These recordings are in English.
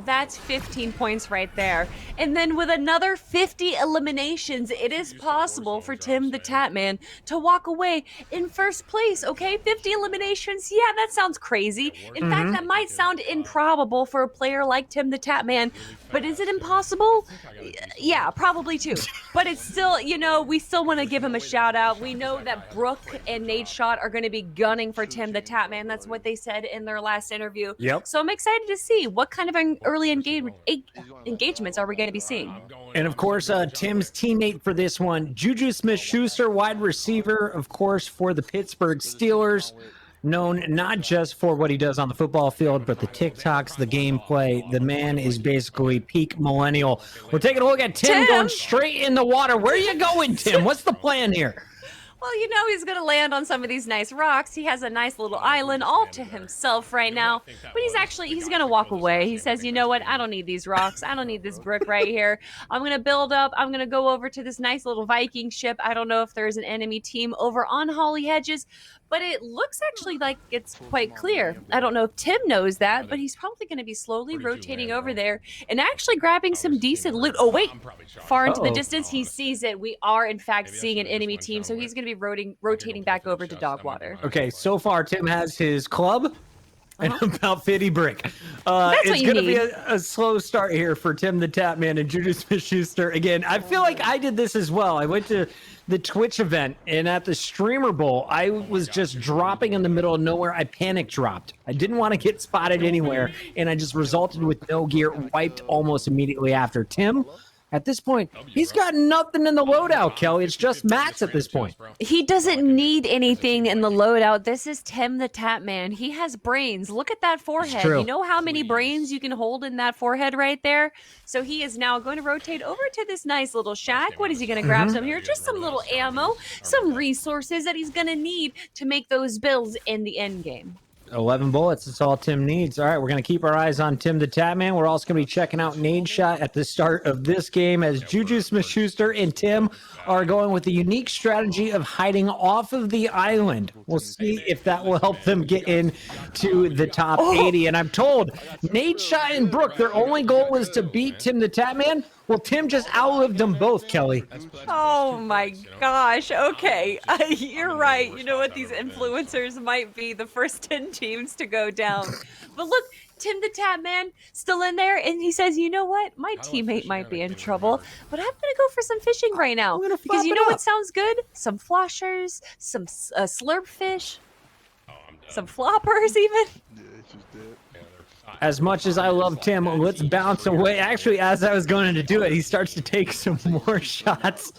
That's 15 points right there. And then with another 50 eliminations, it is possible for Tim the Tatman to walk away in first place, okay? 50 eliminations, yeah, that sounds crazy. In fact, that might sound improbable for a player like Tim the Tatman, but is it impossible? Yeah, probably too. But it's still, we still want to give him a shout out. We know that Brooke and Nate Shot are going to be gunning for Tim the Tatman. That's what they said in their last interview. Yep. So I'm excited to see what kind of early engagements are we going to be seeing. And of course, Tim's teammate for this one, Juju Smith-Schuster, wide receiver, of course, for the Pittsburgh Steelers, known not just for what he does on the football field, but the TikToks, the gameplay. The man is basically peak millennial. We're taking a look at Tim going straight in the water. Where are you going, Tim? What's the plan here? Well, he's going to land on some of these nice rocks. He has a nice little island all to himself right now. But he's going to walk away. He says, you know what? I don't need these rocks. I don't need this brick right here. I'm going to build up. I'm going to go over to this nice little Viking ship. I don't know if there's an enemy team over on Holly Hedges, but it looks actually like it's quite clear. I don't know if Tim knows that, but he's probably going to be slowly rotating over there and actually grabbing some decent loot. Oh, wait. Far into the distance, he sees it. We are, in fact, seeing an enemy team, so he's going to be rotating back over to Dogwater. Okay, so far, Tim has his club and about 50 brick. It's going to be a slow start here for Tim the Tatman and Juju Smith-Schuster. Again, I feel like I did this as well. I went to the Twitch event, and at the Streamer Bowl, I was just dropping in the middle of nowhere. I panic dropped. I didn't want to get spotted anywhere, and I just resulted with no gear, wiped almost immediately after. Tim, at this point, he's got nothing in the loadout, Kelly. It's just mats at this point. He doesn't need anything in the loadout. This is Tim the Tatman. He has brains. Look at that forehead. You know how many brains you can hold in that forehead right there? So he is now going to rotate over to this nice little shack. What is he going to grab some here? Just some little ammo, some resources that he's going to need to make those builds in the end game. 11 bullets. That's all Tim needs. All right, we're going to keep our eyes on Tim the Tatman. We're also going to be checking out Nade Shot at the start of this game as Juju Smith-Schuster and Tim are going with the unique strategy of hiding off of the island. We'll see if that will help them get into the top 80. And I'm told Nade Shot and Brooke, their only goal was to beat Tim the Tatman. Well, Tim just outlived them both, Kelly. Oh my gosh. Okay. You're right. You know what? These influencers might be the first 10 teams to go down. But look, Tim the Tatman still in there, and he says, you know what? My teammate might be in trouble, but I'm going to go for some fishing right now. Because you know what sounds good? Some floshers, some slurp fish, some floppers even. As much as I love Tim, let's bounce away. Actually, as I was going to do it, he starts to take some more shots.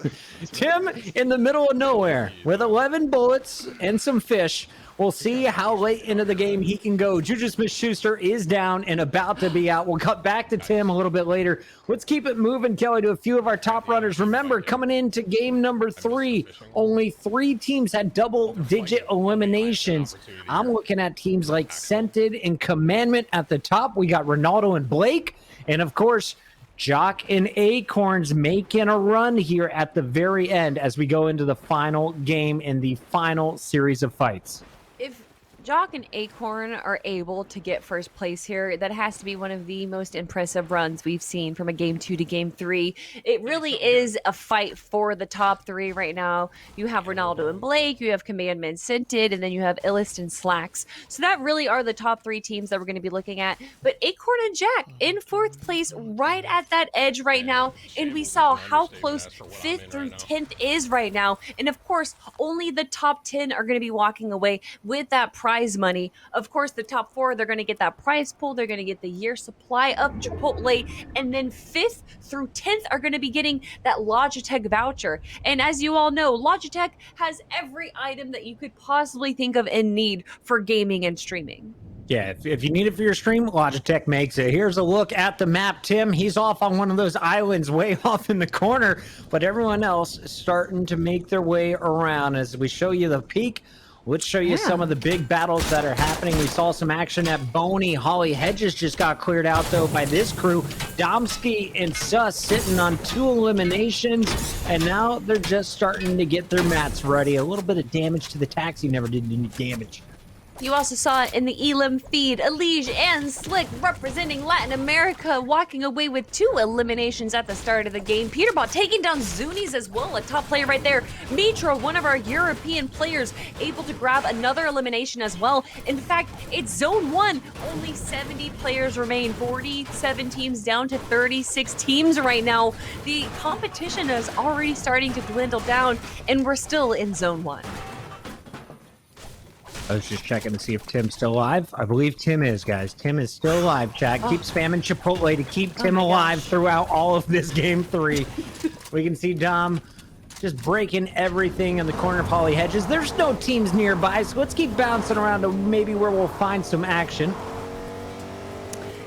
Tim in the middle of nowhere with 11 bullets and some fish. We'll see how late into the game he can go. Juju Smith-Schuster is down and about to be out. We'll cut back to Tim a little bit later. Let's keep it moving, Kelly, to a few of our top runners. Remember, coming into game number 3, only 3 teams had double-digit eliminations. I'm looking at teams like Scented and Commandment at the top. We got Ronaldo and Blake. And, of course, Jock and Acorns making a run here at the very end as we go into the final game in the final series of fights. If Jock and Acorn are able to get first place here, that has to be one of the most impressive runs we've seen from a game 2 to game 3. It really is a fight for the top 3 right now. You have Ronaldo and Blake, you have Commandment Scented, and then you have Illist and Slacks. So that really are the top 3 teams that we're going to be looking at. But Acorn and Jack in 4th place, right at that edge right now. And we saw how close 5th through 10th is right now. And of course, only the top 10 are going to be walking away with that prize money. Of course, the top 4, they're going to get that prize pool. They're going to get the year supply of Chipotle. And then 5th through 10th are going to be getting that Logitech voucher. And as you all know, Logitech has every item that you could possibly think of and need for gaming and streaming. Yeah, if you need it for your stream, Logitech makes it. Here's a look at the map. Tim, he's off on one of those islands way off in the corner, but everyone else is starting to make their way around. As we show you the peak, let's show you some of the big battles that are happening. We saw some action at Boney. Holly Hedges just got cleared out, though, by this crew. Domsky and Sus sitting on 2 eliminations, and now they're just starting to get their mats ready. A little bit of damage to the taxi never did any damage. You also saw it in the Elam feed. Elige and Slick representing Latin America, walking away with 2 eliminations at the start of the game. Peterbot taking down Zunies as well, a top player right there. Mitro, one of our European players, able to grab another elimination as well. In fact, it's Zone 1. Only 70 players remain. 47 teams down to 36 teams right now. The competition is already starting to dwindle down, and we're still in Zone 1. I was just checking to see if Tim's still alive. I believe Tim is, guys. Tim is still alive, chat. Keep spamming Chipotle to keep Tim alive throughout all of this game 3. We can see Dom just breaking everything in the corner of Holly Hedges. There's no teams nearby, so let's keep bouncing around to maybe where we'll find some action.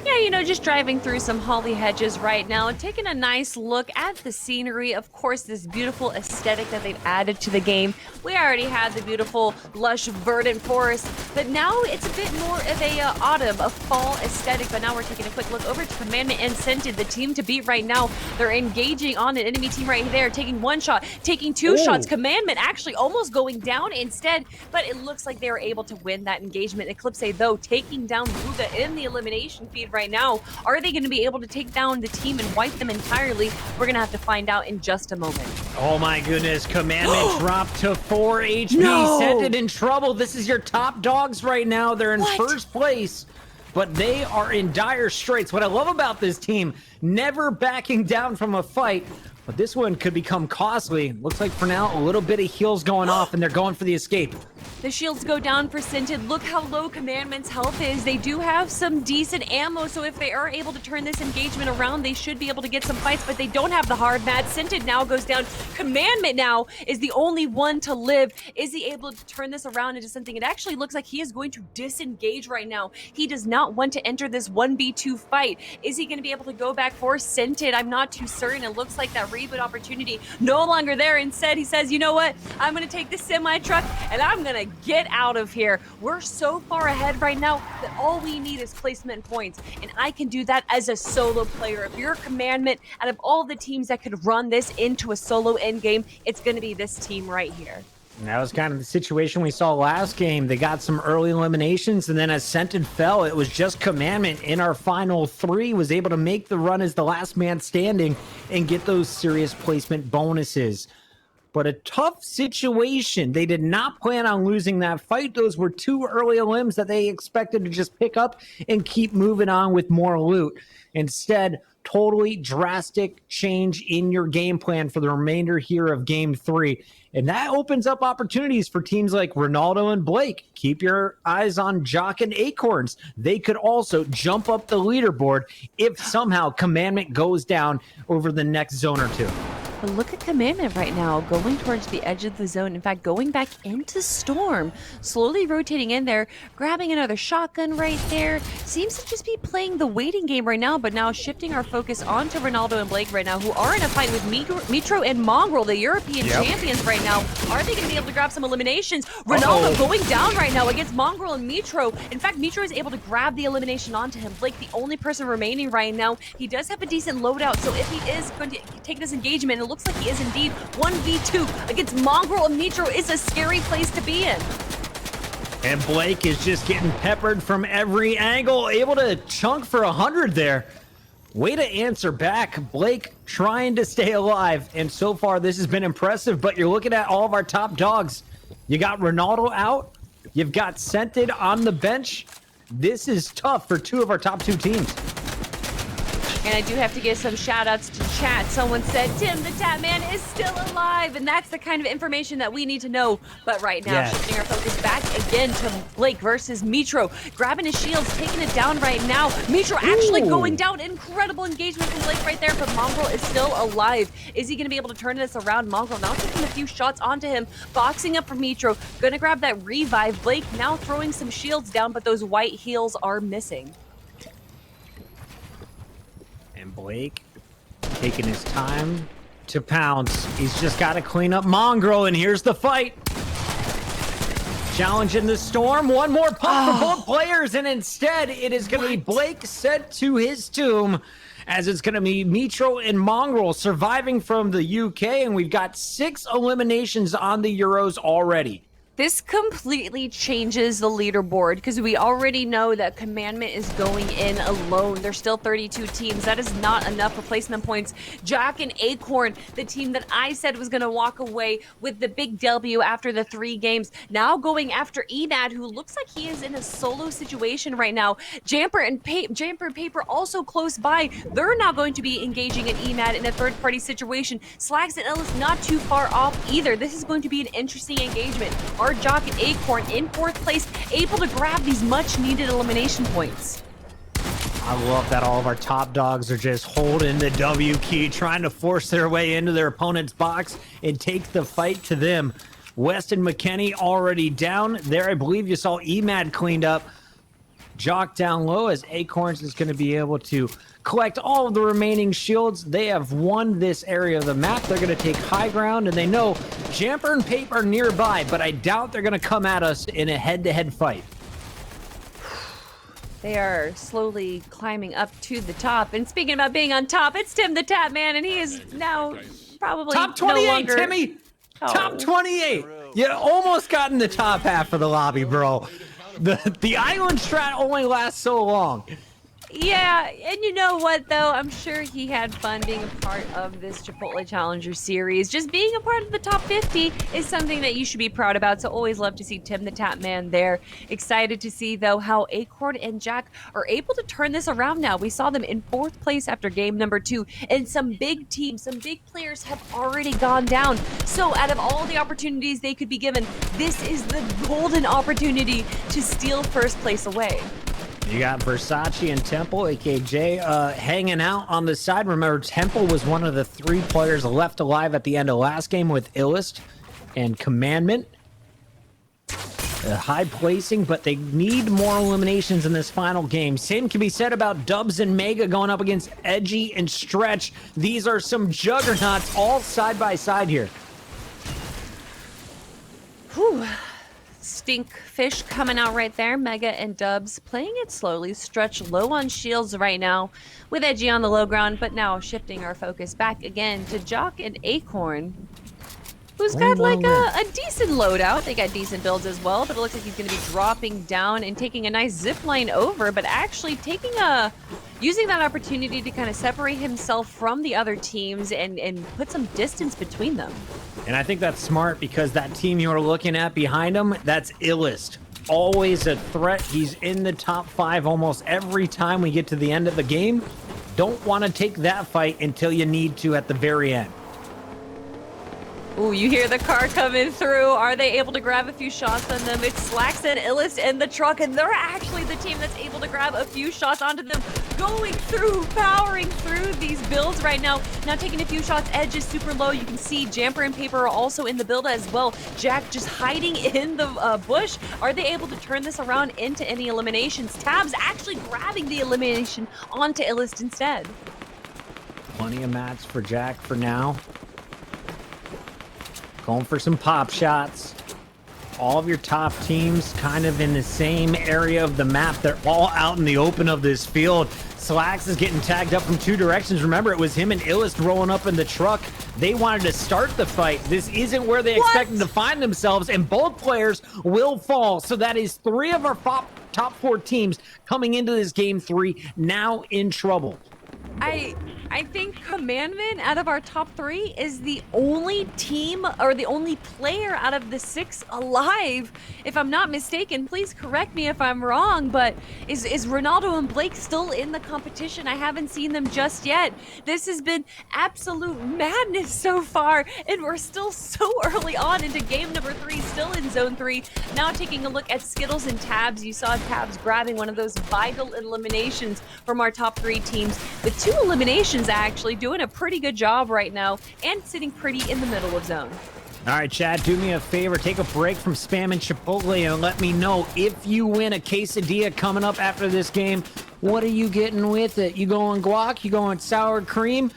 Yeah, you know, just driving through some holly hedges right now and taking a nice look at the scenery. Of course, this beautiful aesthetic that they've added to the game. We already had the beautiful, lush, verdant forest, but now it's a bit more of a autumn, a fall aesthetic. But now we're taking a quick look over to Commandment and Scented, the team to beat right now. They're engaging on an enemy team right there, taking 1 shot, taking 2 shots. Commandment actually almost going down instead, but it looks like they were able to win that engagement. Eclipse, though, taking down Buga in the elimination feed right now. Are they going to be able to take down the team and wipe them entirely? We're going to have to find out in just a moment. Oh my goodness, Commandment dropped to 4 HP. No. Scented in trouble. This is your top dogs right now. They're in first place, but they are in dire straits. What I love about this team, never backing down from a fight, but this one could become costly. Looks like for now, a little bit of heals going off, and they're going for the escape. The shields go down for Scented. Look how low Commandment's health is. They do have some decent ammo, so if they are able to turn this engagement around, they should be able to get some fights, but they don't have the hard mat. Scented now goes down. Commandment now is the only one to live. Is he able to turn this around into something? It actually looks like he is going to disengage right now. He does not want to enter this 1v2 fight. Is he going to be able to go back for Scented? I'm not too certain. It looks like that reboot opportunity no longer there. Instead, he says, you know what? I'm going to take this semi-truck and I'm going to get out of here. We're so far ahead right now that all we need is placement points, and I can do that as a solo player. If you're a Commandment, out of all the teams that could run this into a solo end game, it's going to be this team right here. And that was kind of the situation we saw last game. They got some early eliminations, and then as Scented fell, it was just Commandment in our final 3 was able to make the run as the last man standing and get those serious placement bonuses. But a tough situation. They did not plan on losing that fight. Those were 2 early elims that they expected to just pick up and keep moving on with more loot. Instead, totally drastic change in your game plan for the remainder here of game 3. And that opens up opportunities for teams like Ronaldo and Blake. Keep your eyes on Jock and Acorns. They could also jump up the leaderboard if somehow Commandment goes down over the next zone or 2. But look at Commandment right now, going towards the edge of the zone. In fact, going back into Storm, slowly rotating in there, grabbing another shotgun right there. Seems to just be playing the waiting game right now, but now shifting our focus onto Ronaldo and Blake right now, who are in a fight with Mitro and Mongrel, the European champions right now. Are they going to be able to grab some eliminations? Ronaldo going down right now against Mongrel and Mitro. In fact, Mitro is able to grab the elimination onto him. Blake, the only person remaining right now. He does have a decent loadout, so if he is going to take this engagement, it looks like he is indeed 1v2 against Mongrel and Mitro. Is a scary place to be in. And Blake is just getting peppered from every angle, able to chunk for 100 there. Way to answer back. Blake trying to stay alive, and so far this has been impressive, but you're looking at all of our top dogs. You got Ronaldo out, you've got Scented on the bench. This is tough for 2 of our top 2 teams. And I do have to give some shout outs to chat. Someone said, Tim the Tatman is still alive. And that's the kind of information that we need to know. But right now, shifting our focus back again to Blake versus Mitro. Grabbing his shields, taking it down right now. Mitro actually going down. Incredible engagement from Blake right there. But Mongrel is still alive. Is he going to be able to turn this around? Mongrel now taking a few shots onto him. Boxing up for Mitro. Going to grab that revive. Blake now throwing some shields down, but those white heals are missing. And Blake taking his time to pounce. He's just got to clean up Mongrel, and here's the fight. Challenging the Storm. One more pump for both players, and instead it is going to be Blake sent to his tomb, as it's going to be Mitro and Mongrel surviving from the UK, and we've got 6 eliminations on the Euros already. This completely changes the leaderboard because we already know that Commandment is going in alone. There's still 32 teams. That is not enough replacement points. Jack and Acorn, the team that I said was going to walk away with the big W after the 3 games, now going after Emad, who looks like he is in a solo situation right now. Jamper and Paper also close by. They're now going to be engaging in Emad in a third-party situation. Slacks and Ellis not too far off either. This is going to be an interesting engagement. Our Jock and Acorn in 4th place, able to grab these much-needed elimination points. I love that all of our top dogs are just holding the W key, trying to force their way into their opponent's box and take the fight to them. West and McKinney already down. There, I believe you saw Emad cleaned up. Jock down low as Acorns is going to be able to collect all of the remaining shields. They have won this area of the map. They're going to take high ground, and they know Jamper and Pape are nearby, but I doubt they're going to come at us in a head-to-head fight. They are slowly climbing up to the top. And speaking about being on top, it's Tim the Tap Man, and he is now probably top 28, no longer... Timmy! Oh. Top 28! You almost got in the top half of the lobby, bro. The island strat only lasts so long. Yeah, and you know what, though? I'm sure he had fun being a part of this Chipotle Challenger series. Just being a part of the top 50 is something that you should be proud about, so always love to see Tim the Tap Man there. Excited to see, though, how Acorn and Jack are able to turn this around now. We saw them in 4th place after game number 2, and some big teams, some big players have already gone down. So out of all the opportunities they could be given, this is the golden opportunity to steal 1st place away. You got Versace and Temple, aka Jay, hanging out on the side. Remember, Temple was one of the 3 players left alive at the end of last game with Illust and Commandment. High placing, but they need more eliminations in this final game. Same can be said about Dubs and Mega going up against Edgy and Stretch. These are some juggernauts all side by side here. Whew. Stink fish coming out right there. Mega and Dubs playing it slowly. Stretch low on shields right now with Edgy on the low ground, but now shifting our focus back again to Jock and Acorn, who's got like a decent loadout. They got decent builds as well, but it looks like he's going to be dropping down and taking a nice zip line over, but actually using that opportunity to kind of separate himself from the other teams and put some distance between them. And I think that's smart because that team you're looking at behind him, that's Illust. Always a threat. He's in the top 5 almost every time we get to the end of the game. Don't want to take that fight until you need to at the very end. Ooh, you hear the car coming through. Are they able to grab a few shots on them? It's Slacks and Illust in the truck, and they're actually the team that's able to grab a few shots onto them. Going through, powering through these builds right now. Now taking a few shots. Edge is super low. You can see Jamper and Paper are also in the build as well. Jack just hiding in the bush. Are they able to turn this around into any eliminations? Tabs actually grabbing the elimination onto Illust instead. Plenty of mats for Jack for now. Going for some pop shots. All of your top teams kind of in the same area of the map. They're all out in the open of this field. Slacks is getting tagged up from 2 directions. Remember, it was him and Illust rolling up in the truck. They wanted to start the fight. This isn't where they expected to find themselves, and both players will fall. So that is 3 of our top 4 teams coming into this game 3 now in trouble. I think Commandment out of our top 3 is the only team or the only player out of the 6 alive. If I'm not mistaken, please correct me if I'm wrong, but is Ronaldo and Blake still in the competition? I haven't seen them just yet. This has been absolute madness so far, and we're still so early on into game number 3, still in zone 3. Now taking a look at Skittles and Tabs. You saw Tabs grabbing one of those vital eliminations from our top 3 teams. With 2 eliminations actually, doing a pretty good job right now and sitting pretty in the middle of zone. All right, Chad, do me a favor. Take a break from spamming Chipotle and let me know if you win a quesadilla coming up after this game. What are you getting with it? You going guac? You going sour cream?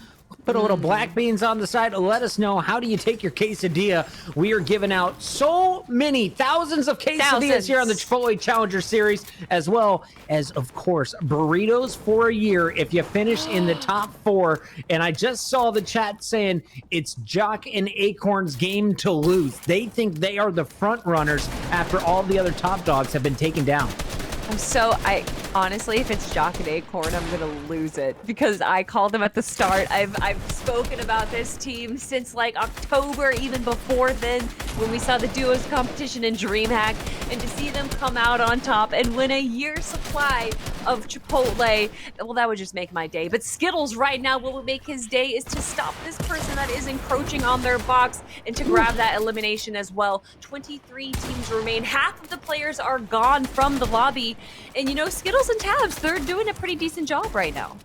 Put a little black beans on the side. Let us know, how do you take your quesadilla? We are giving out so many thousands of quesadillas here on the Chipotle Challenger Series, as well as, of course, burritos for a year if you finish in the top 4. And I just saw the chat saying it's Jock and Acorn's game to lose. They think they are the front runners after all the other top dogs have been taken down. Honestly, if it's Jock and Acorn, I'm gonna lose it because I called them at the start. I've spoken about this team since like October, even before then, when we saw the duos competition in DreamHack, and to see them come out on top and win a year's supply of Chipotle, well, that would just make my day. But Skittles right now, what would make his day is to stop this person that is encroaching on their box and to grab that elimination as well. 23 teams remain. Half of the players are gone from the lobby. And you know, Skittles and Tabs, they're doing a pretty decent job right now.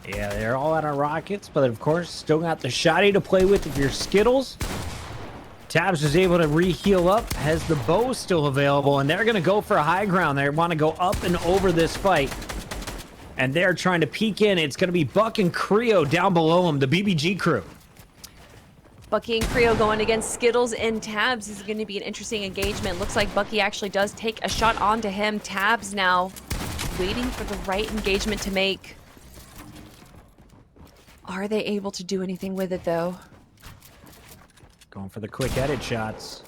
Yeah, they're all out of rockets, but of course, still got the shotty to play with if you're Skittles. Tabs was able to re-heal up, has the bow still available, and they're going to go for a high ground. They want to go up and over this fight. And they're trying to peek in. It's going to be Buck and Creo down below him, the BBG crew. Bucky and Creo going against Skittles and Tabs is going to be an interesting engagement. Looks like Bucky actually does take a shot onto him. Tabs now waiting for the right engagement to make. Are they able to do anything with it, though? Going for the quick edit shots.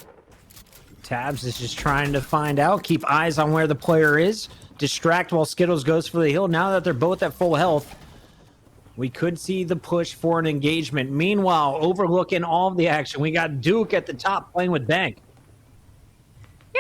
Tabs is just trying to find out, keep eyes on where the player is, distract while Skittles goes for the heal. Now that they're both at full health, we could see the push for an engagement. Meanwhile, overlooking all of the action, we got Duke at the top playing with Bank.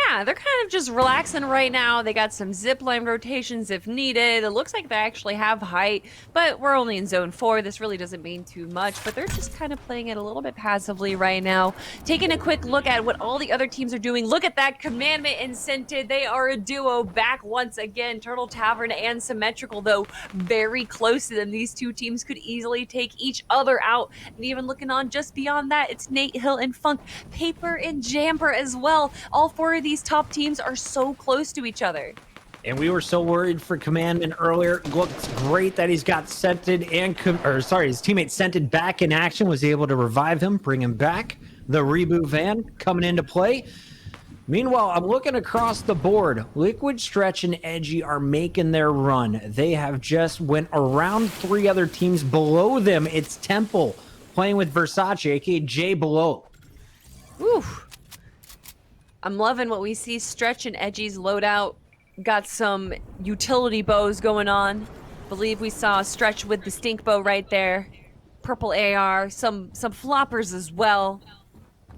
Yeah, they're kind of just relaxing right now. They got some zipline rotations if needed. It looks like they actually have height, but we're only in zone 4. This really doesn't mean too much, but they're just kind of playing it a little bit passively right now. Taking a quick look at what all the other teams are doing. Look at that, Commandment and Scented. They are a duo back once again. Turtle Tavern and Symmetrical, though, very close to them. These two teams could easily take each other out. And even looking on just beyond that, it's Nate Hill and Funk, Paper and Jamper as well. All 4 of these top teams are so close to each other. And we were so worried for Commandment earlier. Looks great that he's got Scented and, his teammate Scented back in action, was able to revive him, bring him back. The reboot van coming into play. Meanwhile, I'm looking across the board. Liquid, Stretch, and Edgy are making their run. They have just went around 3 other teams below them. It's Temple playing with Versace, aka Jay below. Oof. I'm loving what we see. Stretch and Edgy's loadout. Got some utility bows going on. Believe we saw Stretch with the stink bow right there. Purple AR, some floppers as well.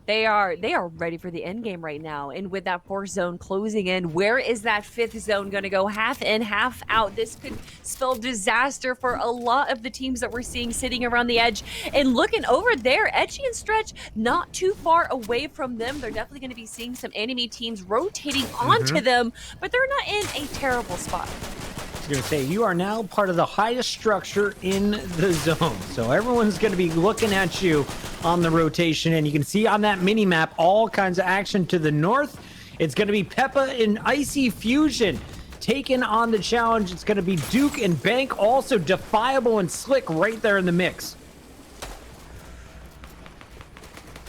They are ready for the end game right now. And with that 4th zone closing in, where is that 5th zone going to go? Half in, half out. This could spell disaster for a lot of the teams that we're seeing sitting around the edge. And looking over there, Edgy and Stretch not too far away from them. They're definitely going to be seeing some enemy teams rotating onto them, but they're not in a terrible spot. I was going to say, you are now part of the highest structure in the zone. So everyone's going to be looking at you on the rotation. And you can see on that mini map all kinds of action to the north. It's going to be Peppa and Icy Fusion taking on the challenge. It's going to be Duke and Bank, also Defiable and Slick right there in the mix.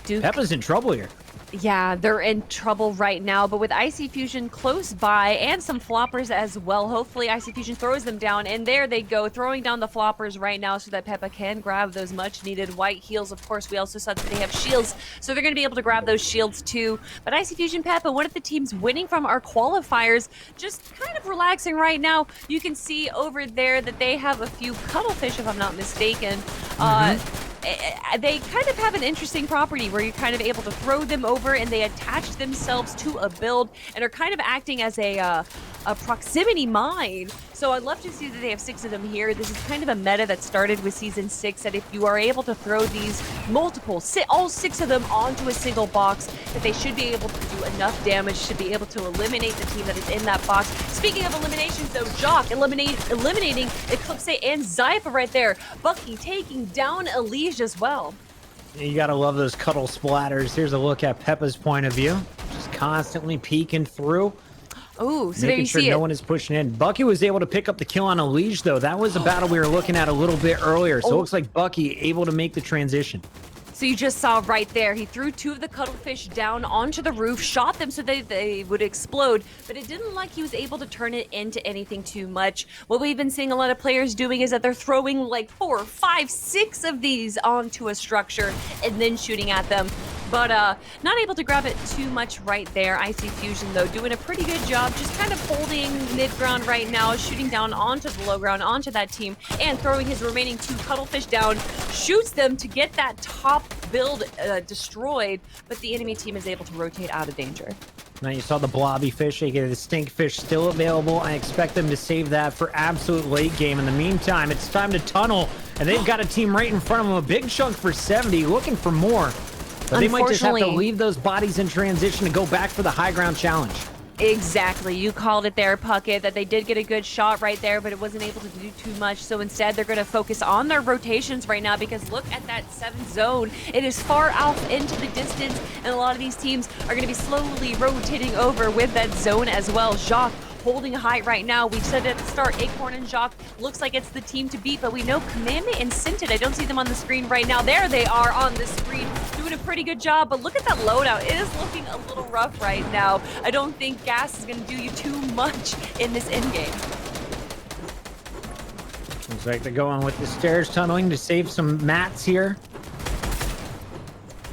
Duke. Peppa's in trouble here. Yeah, they're in trouble right now, but with Icy Fusion close by and some floppers as well, hopefully Icy Fusion throws them down, and there they go, throwing down the floppers right now so that Peppa can grab those much-needed white heals. Of course, we also saw that they have shields, so they're going to be able to grab those shields too. But Icy Fusion, Peppa, one of the teams winning from our qualifiers, just kind of relaxing right now. You can see over there that they have a few cuttlefish, if I'm not mistaken. They kind of have an interesting property where you're kind of able to throw them over and they attach themselves to a build and are kind of acting as a proximity mine. So I'd love to see that they have 6 of them here. This is kind of a meta that started with Season 6, that if you are able to throw these all 6 of them onto a single box, that they should be able to do enough damage to be able to eliminate the team that is in that box. Speaking of eliminations, though, Jock eliminating Eclipse and Zypha right there. Bucky taking down Elige as well. You gotta love those cuddle splatters. Here's a look at Peppa's point of view. Just constantly peeking through. Oh, so there Making you sure see no it. one is pushing in. Bucky was able to pick up the kill on a leash, though. That was a battle we were looking at a little bit earlier. So it looks like Bucky able to make the transition. So you just saw right there, he threw 2 of the cuttlefish down onto the roof, shot them so they would explode, but it didn't look like he was able to turn it into anything too much. What we've been seeing a lot of players doing is that they're throwing like 4, 5, 6 of these onto a structure and then shooting at them. But not able to grab it too much right there. Icy Fusion, though, doing a pretty good job, just kind of holding mid-ground right now, shooting down onto the low ground, onto that team, and throwing his remaining 2 cuttlefish down, shoots them to get that top build destroyed, but the enemy team is able to rotate out of danger. Now you saw the blobby fish, aka the stink fish, still available. I expect them to save that for absolute late game. In the meantime, it's time to tunnel, and they've got a team right in front of them, a big chunk for 70, looking for more. But they might just have to leave those bodies in transition to go back for the high ground challenge. Exactly. You called it there, Puckett, that they did get a good shot right there, but it wasn't able to do too much. So instead, they're going to focus on their rotations right now because look at that 7th zone. It is far out into the distance, and a lot of these teams are going to be slowly rotating over with that zone as well. Jacques holding high right now. We said at the start, Acorn and Jacques looks like it's the team to beat, but we know Commandment and Scented. I don't see them on the screen right now. There they are on the screen, doing a pretty good job, but look at that loadout. It is looking a little rough right now. I don't think gas is going to do you too much in this endgame. Looks like they're going with the stairs tunneling to save some mats here.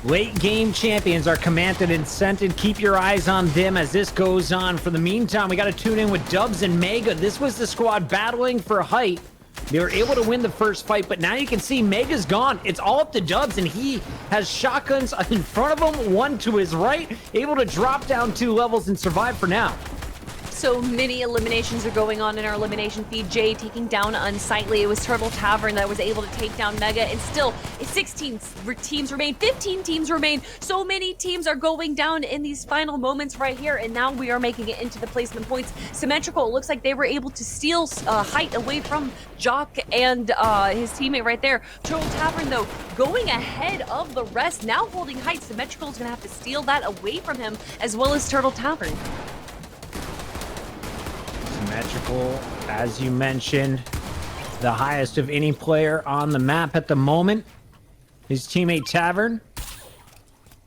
Late game champions are Commanded and Scented. Keep your eyes on them as this goes on. For the meantime, we got to tune in with Dubs and Mega. This was the squad battling for height. They were able to win the first fight, but now you can see Mega's gone. It's all up to Dubs, and he has shotguns in front of him, one to his right, able to drop down 2 levels and survive for now. So many eliminations are going on in our elimination feed. Jay taking down Unsightly. It was Turtle Tavern that was able to take down Mega. And still, 16 teams remain. 15 teams remain. So many teams are going down in these final moments right here. And now we are making it into the placement points. Symmetrical, looks like they were able to steal height away from Jock and his teammate right there. Turtle Tavern, though, going ahead of the rest. Now holding height. Symmetrical is going to have to steal that away from him, as well as Turtle Tavern. Symmetrical, as you mentioned, the highest of any player on the map at the moment. His teammate Tavern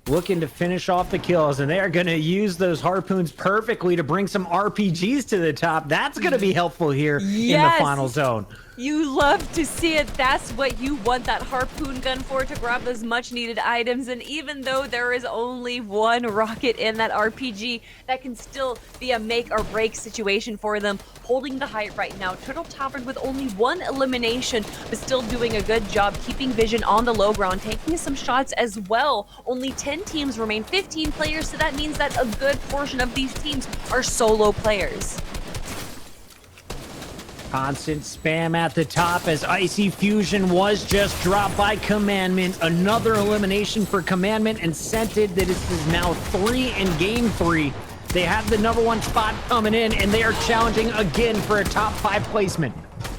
looking to finish off the kills, and they are going to use those harpoons perfectly to bring some RPGs to the top. That's going to be helpful here in the final zone. You love to see it. That's what you want that harpoon gun for, to grab those much needed items. And even though there is only 1 rocket in that RPG, that can still be a make or break situation for them. Holding the height right now. Turtle Tavern with only 1 elimination, but still doing a good job keeping vision on the low ground, taking some shots as well. Only 10 teams remain, 15 players, so that means that a good portion of these teams are solo players. Constant spam at the top as Icy Fusion was just dropped by Commandment. Another elimination for Commandment and Scented. That is now 3 in game 3. They have the #1 spot coming in, and they are challenging again for a top 5 placement.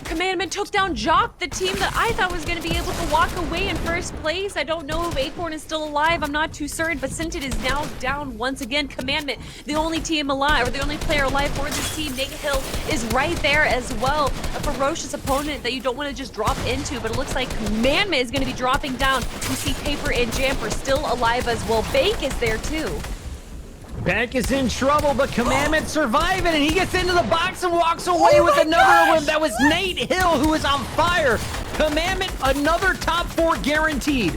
Commandment took down Jock, the team that I thought was going to be able to walk away in first place. I don't know if Acorn is still alive. I'm not too certain, but Scented is now down once again. Commandment, the only team alive, or the only player alive for this team. Nate Hill is right there as well. A ferocious opponent that you don't want to just drop into, but it looks like Commandment is going to be dropping down. We see Paper and Jamper still alive as well. Bank is there too. Bank is in trouble, but Commandment surviving, and he gets into the box and walks away with another one. That was Nate Hill, who is on fire. Commandment, another top 4 guaranteed.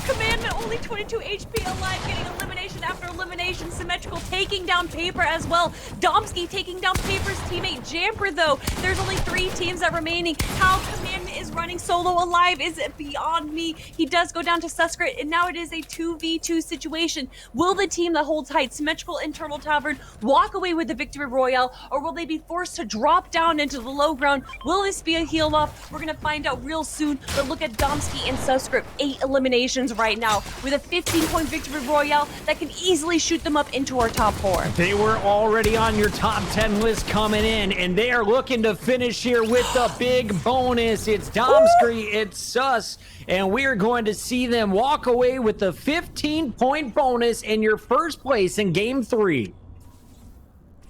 Commandment only 22 HP alive, getting elimination after elimination. Symmetrical taking down Paper as well. Domsky taking down Paper's teammate Jamper, though. There's only 3 teams that remaining. How Commandment is running solo alive is beyond me. He does go down to Suskrit, and now it is a 2v2 situation. Will the team that holds height, Symmetrical and Turtle Tavern, walk away with the victory royale, or will they be forced to drop down into the low ground? Will this be a heal off? We're gonna find out real soon. But look at Domsky and Suskrit, 8 eliminations right now with a 15-point victory royale that can easily shoot them up into our top 4. They were already on your top 10 list coming in, and they are looking to finish here with the big bonus. It's Domsky, it's Sus, and we are going to see them walk away with the 15-point bonus in your first place in game 3.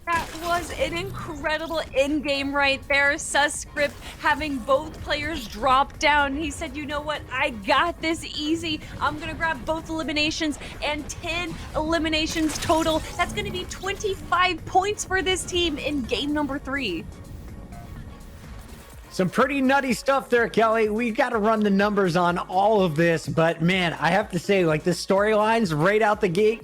That was was an incredible in-game right there. Susscript having both players drop down. He said, you know what? I got this easy. I'm going to grab both eliminations and 10 eliminations total. That's going to be 25 points for this team in game number 3. Some pretty nutty stuff there, Kelly. We got to run the numbers on all of this, but man, I have to say, like, the storylines right out the gate,